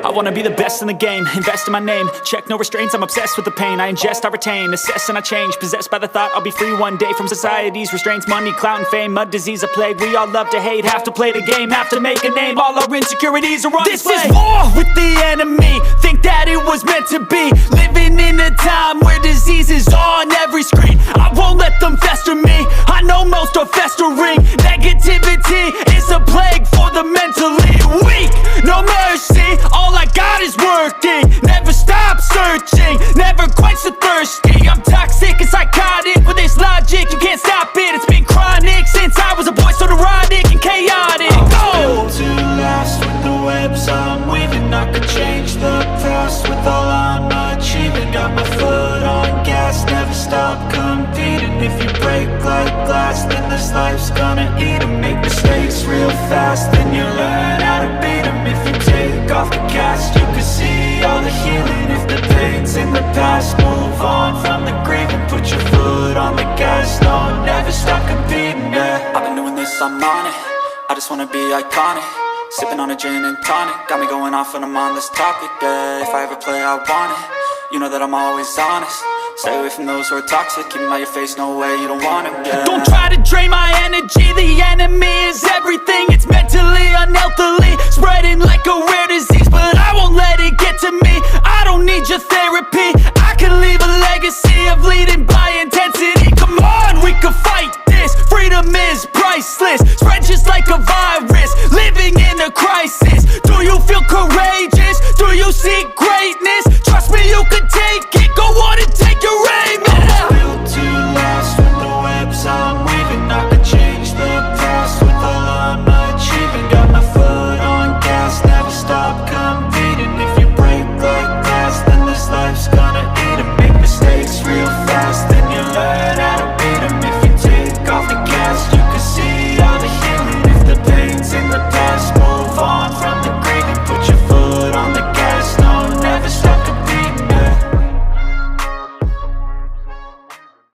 I wanna be the best in the game, invest in my name. Check no restraints, I'm obsessed with the pain. I ingest, I retain, assess and I change. Possessed by the thought I'll be free one day from society's restraints. Money, clout and fame, mud, disease, a plague. We all love to hate, have to play the game, have to make a name. All our insecurities are on display. This is war with the enemy, think that it was meant to be. Living in a time where disease is on every screen. I won't let them fester me, I know most are festering. Negativity is a plague for the mentally weak. No mercy, all I got is working. Never stop searching, never quench the thirsty. I'm toxic and psychotic, with this logic you can't stop it. It's been chronic since I was a boy, so neurotic and chaotic. I'm built to last with the webs I'm weaving. I could change the past with all I'm achieving. Got my foot on gas, never stop competing. If you break like glass, then this life's gonna eat 'em. Make mistakes real fast, then you learn how to beat 'em. If you take off the cast, you can see all the healing. If the pain's in the past, move on from the grave and put your foot on the gas. No, never stop competing, yeah. I've been doing this, I'm on it. I just wanna be iconic. Sipping on a gin and tonic, got me going off when I'm on this topic, yeah. If I ever play, I want it. You know that I'm always honest. Stay away from those who are toxic. Keep them out your face, no way, you don't want them, yeah. Don't try to drain my energy. The enemy is everything. It's mentally, unhealthily, spreading like a rare disease. But I won't let it get to me. I don't need your therapy. I can leave a legacy of leading by intensity. Come on, we can fight this. Freedom is priceless.